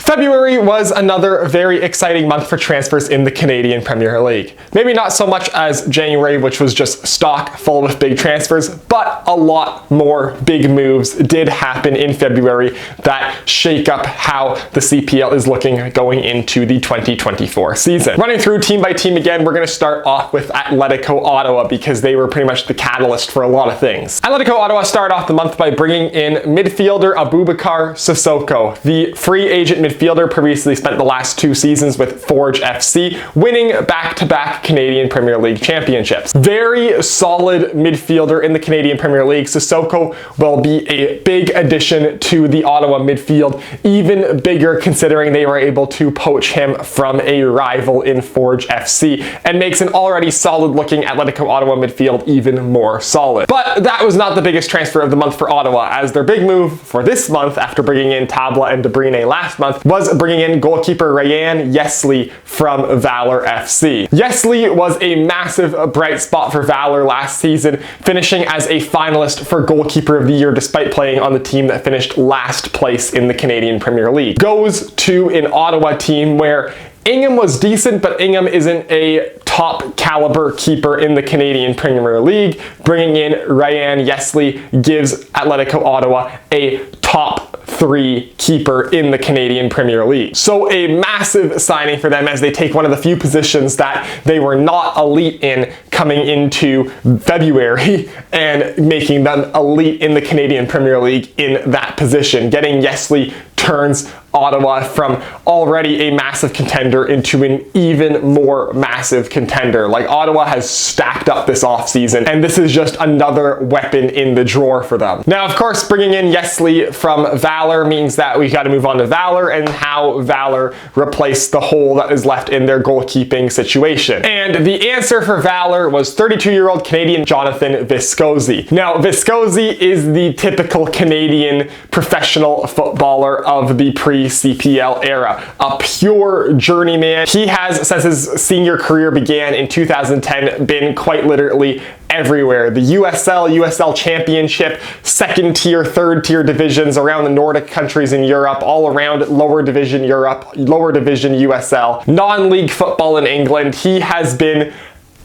February was another very exciting month for transfers in the Canadian Premier League. Maybe not so much as January, which was just stock full with big transfers, but a lot more big moves did happen in February that shake up how the CPL is looking going into the 2024 season. Running through team by team again, we're going to start off with Atletico Ottawa because they were pretty much the catalyst for a lot of things. Atletico Ottawa started off the month by bringing in midfielder Abubakar Sissoko, the free agent midfielder previously spent the last 2 seasons with Forge FC, winning back-to-back Canadian Premier League championships. Very solid midfielder in the Canadian Premier League. Sissoko will be a big addition to the Ottawa midfield, even bigger considering they were able to poach him from a rival in Forge FC, and makes an already solid-looking Atletico Ottawa midfield even more solid. But that was not the biggest transfer of the month for Ottawa, as their big move for this month, after bringing in Tabla and De Bruyne last month, was bringing in goalkeeper Ryan Yesley from Valour FC. Yesley was a massive bright spot for Valour last season, finishing as a finalist for goalkeeper of the year despite playing on the team that finished last place in the Canadian Premier League. Goes to an Ottawa team where Ingham was decent, but Ingham isn't a top caliber keeper in the Canadian Premier League. Bringing in Ryan Yesley gives Atletico Ottawa a top 3 keeper in the Canadian Premier League. So a massive signing for them as they take one of the few positions that they were not elite in coming into February and making them elite in the Canadian Premier League in that position. Getting Yesley turns Ottawa from already a massive contender into an even more massive contender. Like, Ottawa has stacked up this offseason, and this is just another weapon in the drawer for them. Now, of course, bringing in Yesley from Valour means that we got to move on to Valour and how Valour replaced the hole that is left in their goalkeeping situation. And the answer for Valour was 32-year-old Canadian Jonathan Viscosi. Now, Viscosi is the typical Canadian professional footballer of the pre-CPL era. A pure journeyman. He has, since his senior career began in 2010, been quite literally everywhere. The USL Championship, 2nd tier, 3rd tier divisions around the Nordic countries in Europe, all around lower division Europe, lower division USL, non-league football in England. He has been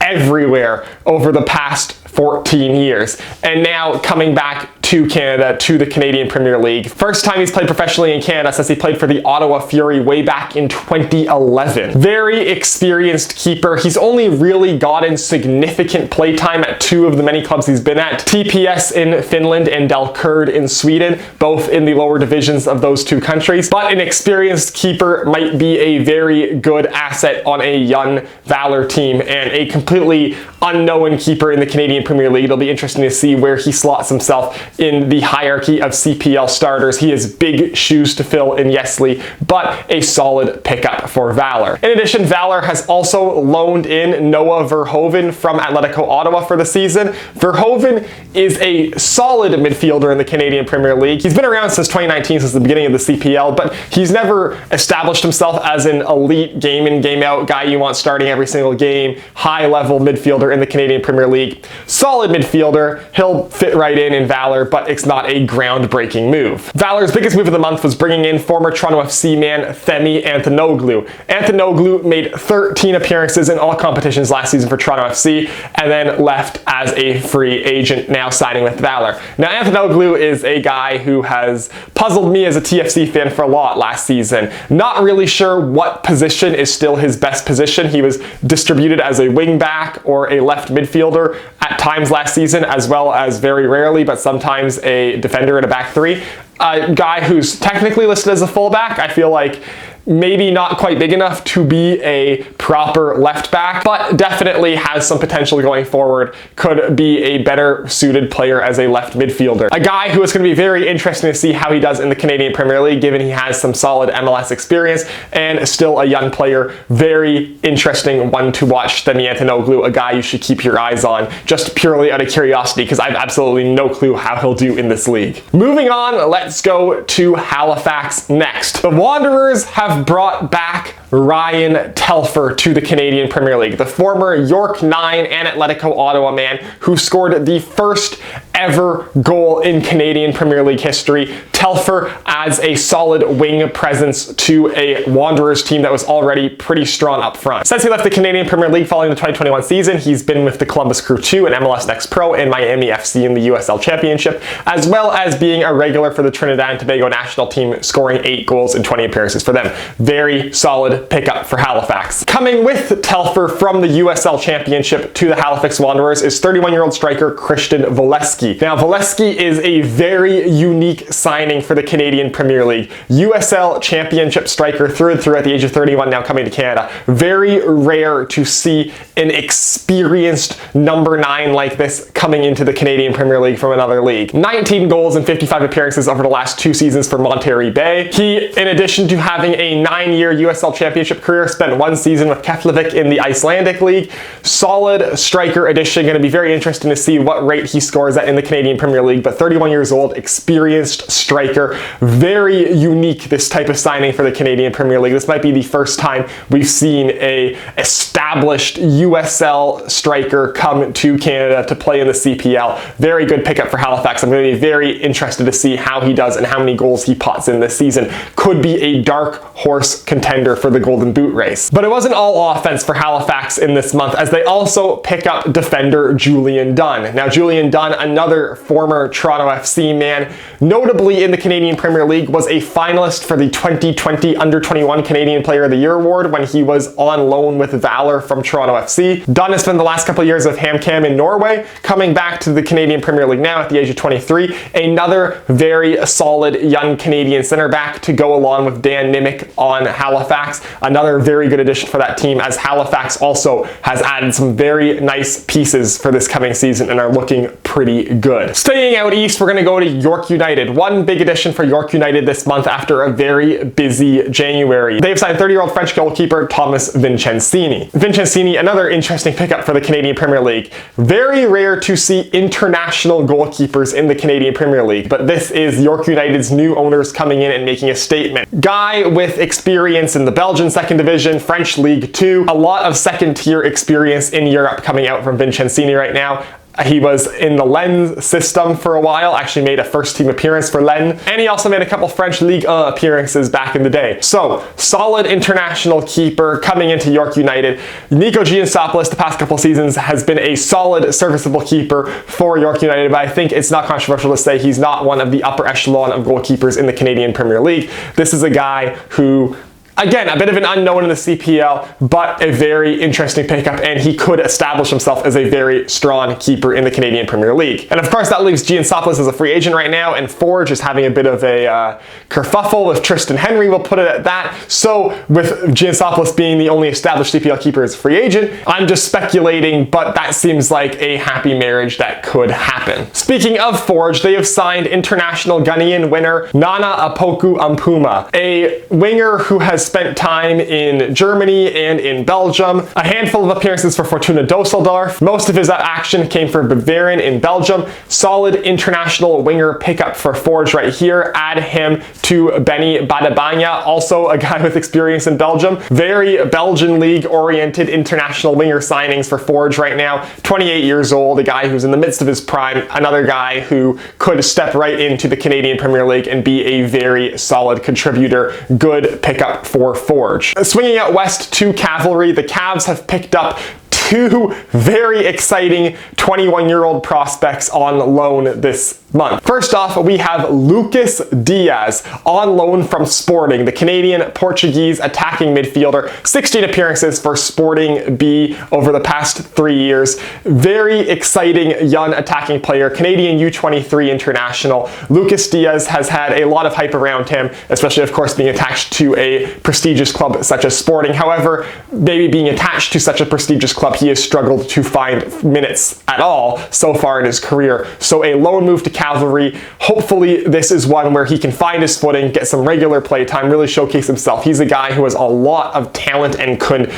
everywhere over the past 14 years. And now coming back to Canada, to the Canadian Premier League. First time he's played professionally in Canada since he played for the Ottawa Fury way back in 2011. Very experienced keeper. He's only really gotten significant playtime at 2 of the many clubs he's been at. TPS in Finland and Dalkurd in Sweden, both in the lower divisions of those 2 countries. But an experienced keeper might be a very good asset on a young Valour team, and a completely unknown keeper in the Canadian Premier League. It'll be interesting to see where he slots himself in the hierarchy of CPL starters. He has big shoes to fill in Yesley, but a solid pickup for Valour. In addition, Valour has also loaned in Noah Verhoeven from Atletico Ottawa for the season. Verhoeven is a solid midfielder in the Canadian Premier League. He's been around since 2019, since the beginning of the CPL, but he's never established himself as an elite game in, game out guy you want starting every single game, high-level midfielder in the Canadian Premier League. Solid midfielder. He'll fit right in Valour, but it's not a groundbreaking move. Valour's biggest move of the month was bringing in former Toronto FC man Femi Anthonoglu. Anthonoglu made 13 appearances in all competitions last season for Toronto FC, and then left as a free agent, now signing with Valour. Now, Anthonoglu is a guy who has puzzled me as a TFC fan for a lot last season. Not really sure what position is still his best position. He was distributed as a wing back or a left midfielder at times last season, as well as very rarely, but sometimes a defender in a back 3. A guy who's technically listed as a fullback. I feel like maybe not quite big enough to be a proper left back, but definitely has some potential going forward. Could be a better suited player as a left midfielder. A guy who is going to be very interesting to see how he does in the Canadian Premier League, given he has some solid MLS experience and still a young player. Very interesting one to watch, Femi Anthonoglu, a guy you should keep your eyes on, just purely out of curiosity, because I have absolutely no clue how he'll do in this league. Moving on, let's go to Halifax next. The Wanderers have brought back Ryan Telfer to the Canadian Premier League, the former York 9 and Atletico Ottawa man who scored the first ever goal in Canadian Premier League history. Telfer adds a solid wing presence to a Wanderers team that was already pretty strong up front. Since he left the Canadian Premier League following the 2021 season, he's been with the Columbus Crew 2 and MLS Next Pro and Miami FC in the USL Championship, as well as being a regular for the Trinidad and Tobago national team, scoring 8 goals in 20 appearances for them. Very solid pickup for Halifax. Coming with Telfer from the USL Championship to the Halifax Wanderers is 31-year-old striker Christian Valeski. Now, Valeski is a very unique signing for the Canadian Premier League. USL Championship striker through and through at the age of 31, now coming to Canada. Very rare to see an experienced number 9 like this coming into the Canadian Premier League from another league. 19 goals and 55 appearances over the last 2 seasons for Monterrey Bay. He, in addition to having a 9-year USL Championship career, spent 1 season with Keflavik in the Icelandic League. Solid striker addition. Going to be very interesting to see what rate he scores at in the Canadian Premier League, but 31 years old, experienced striker. Very unique, this type of signing for the Canadian Premier League. This might be the first time we've seen a established USL striker come to Canada to play in the CPL. Very good pickup for Halifax. I'm going to be very interested to see how he does and how many goals he pots in this season. Could be a dark horse contender for the Golden Boot race. But it wasn't all offense for Halifax in this month, as they also pick up defender Julian Dunn. Now, Julian Dunn, another former Toronto FC man, notably in the Canadian Premier League, was a finalist for the 2020 Under-21 Canadian Player of the Year award when he was on loan with Valour from Toronto FC. Dunn has spent the last couple of years with HamKam in Norway, coming back to the Canadian Premier League now at the age of 23. Another very solid young Canadian center back to go along with Dan Nimick on Halifax. Another very good addition for that team, as Halifax also has added some very nice pieces for this coming season and are looking pretty good. Staying out east, we're going to go to York United. One big addition for York United this month after a very busy January. They've signed 30-year-old French goalkeeper Thomas Vincenzini. Vincenzini, another interesting pickup for the Canadian Premier League. Very rare to see international goalkeepers in the Canadian Premier League, but this is York United's new owners coming in and making a statement. Guy with experience in the Belgian second division, French League 2, a lot of second-tier experience in Europe coming out from Vincenzini right now. He was in the Lens system for a while, actually made a first-team appearance for Lens, and he also made a couple French Ligue 1 appearances back in the day. So, solid international keeper coming into York United. Nico Giansopoulos, the past couple seasons, has been a solid, serviceable keeper for York United, but I think it's not controversial to say he's not one of the upper echelon of goalkeepers in the Canadian Premier League. This is a guy who, again, a bit of an unknown in the CPL, but a very interesting pickup, and he could establish himself as a very strong keeper in the Canadian Premier League. And of course, that leaves Giansopoulos as a free agent right now, and Forge is having a bit of a kerfuffle with Tristan Henry, we'll put it at that. So, with Giansopoulos being the only established CPL keeper as a free agent, I'm just speculating, but that seems like a happy marriage that could happen. Speaking of Forge, they have signed international Ghanaian winner Nana Apoku Ampuma, a winger who has spent time in Germany and in Belgium, a handful of appearances for Fortuna Dusseldorf. Most of his action came for Bavarian in Belgium. Solid international winger pickup for Forge right here. Add him to Benny Badabanya, also a guy with experience in Belgium. Very Belgian league-oriented international winger signings for Forge right now. 28 years old, a guy who's in the midst of his prime, another guy who could step right into the Canadian Premier League and be a very solid contributor. Good pickup for Forge. Swinging out west to Cavalry, the Cavs have picked up 2 very exciting 21-year-old prospects on loan this month. First off, we have Lucas Diaz on loan from Sporting, the Canadian-Portuguese attacking midfielder. 16 appearances for Sporting B over the past 3 years. Very exciting young attacking player, Canadian U23 international. Lucas Diaz has had a lot of hype around him, especially of course being attached to a prestigious club such as Sporting. However, maybe being attached to such a prestigious club, he has struggled to find minutes at all so far in his career. So a loan move to Cavalry. Hopefully this is one where he can find his footing, get some regular play time, really showcase himself. He's a guy who has a lot of talent and could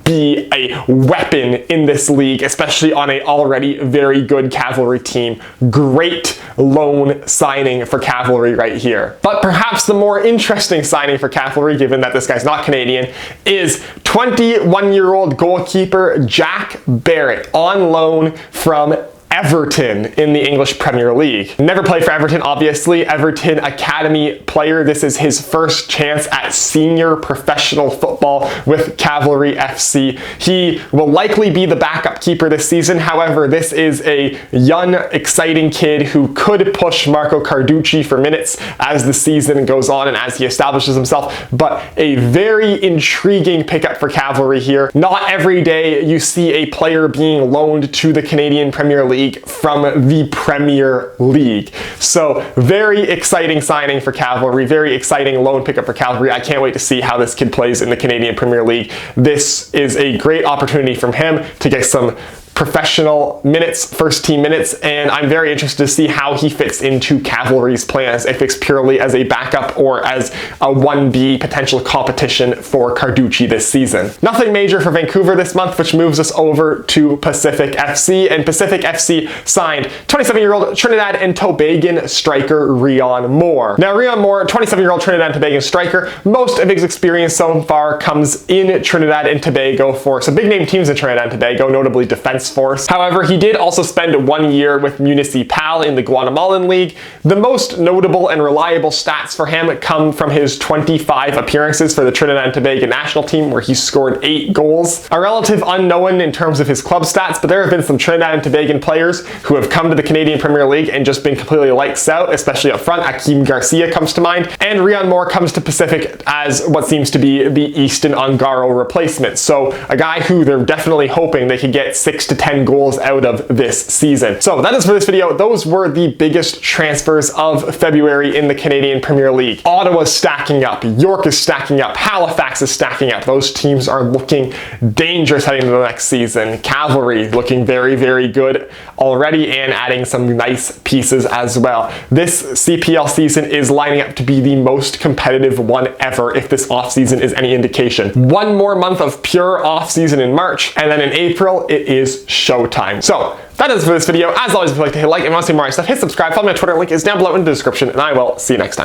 be a weapon in this league, especially on a already very good Cavalry team. Great loan signing for Cavalry right here. But perhaps the more interesting signing for Cavalry, given that this guy's not Canadian, is 21-year-old goalkeeper Jack Barrett on loan from Everton in the English Premier League. Never played for Everton, obviously. Everton academy player. This is his first chance at senior professional football with Cavalry FC. He will likely be the backup keeper this season. However, this is a young, exciting kid who could push Marco Carducci for minutes as the season goes on and as he establishes himself. But a very intriguing pickup for Cavalry here. Not every day you see a player being loaned to the Canadian Premier League from the Premier League. So very exciting signing for Cavalry, very exciting loan pickup for Cavalry. I can't wait to see how this kid plays in the Canadian Premier League. This is a great opportunity from him to get some professional minutes, first team minutes, and I'm very interested to see how he fits into Cavalry's plans, if it's purely as a backup or as a 1B potential competition for Carducci this season. Nothing major for Vancouver this month, which moves us over to Pacific FC, and Pacific FC signed 27-year-old Trinidad and Tobagan striker Rion Moore. Now Rion Moore, 27-year-old Trinidad and Tobagan striker, most of his experience so far comes in Trinidad and Tobago for some big name teams in Trinidad and Tobago, notably Defense Force. However, he did also spend 1 year with Municipal in the Guatemalan League. The most notable and reliable stats for him come from his 25 appearances for the Trinidad and Tobago national team, where he scored 8 goals. A relative unknown in terms of his club stats, but there have been some Trinidad and Tobagan players who have come to the Canadian Premier League and just been completely lights out, especially up front. Akeem Garcia comes to mind, and Rion Moore comes to Pacific as what seems to be the Easton Ongaro replacement. So a guy who they're definitely hoping they could get 6 to 10 goals out of this season. So that is for this video. Those were the biggest transfers of February in the Canadian Premier League. Ottawa's stacking up, York is stacking up, Halifax is stacking up. Those teams are looking dangerous heading into the next season. Cavalry looking very, very good already and adding some nice pieces as well. This CPL season is lining up to be the most competitive one ever, if this offseason is any indication. One more month of pure offseason in March, and then in April it is showtime. So that is for this video. As always, if you'd like to hit like and want to see more stuff, hit subscribe, follow me on Twitter, link is down below in the description, and I will see you next time.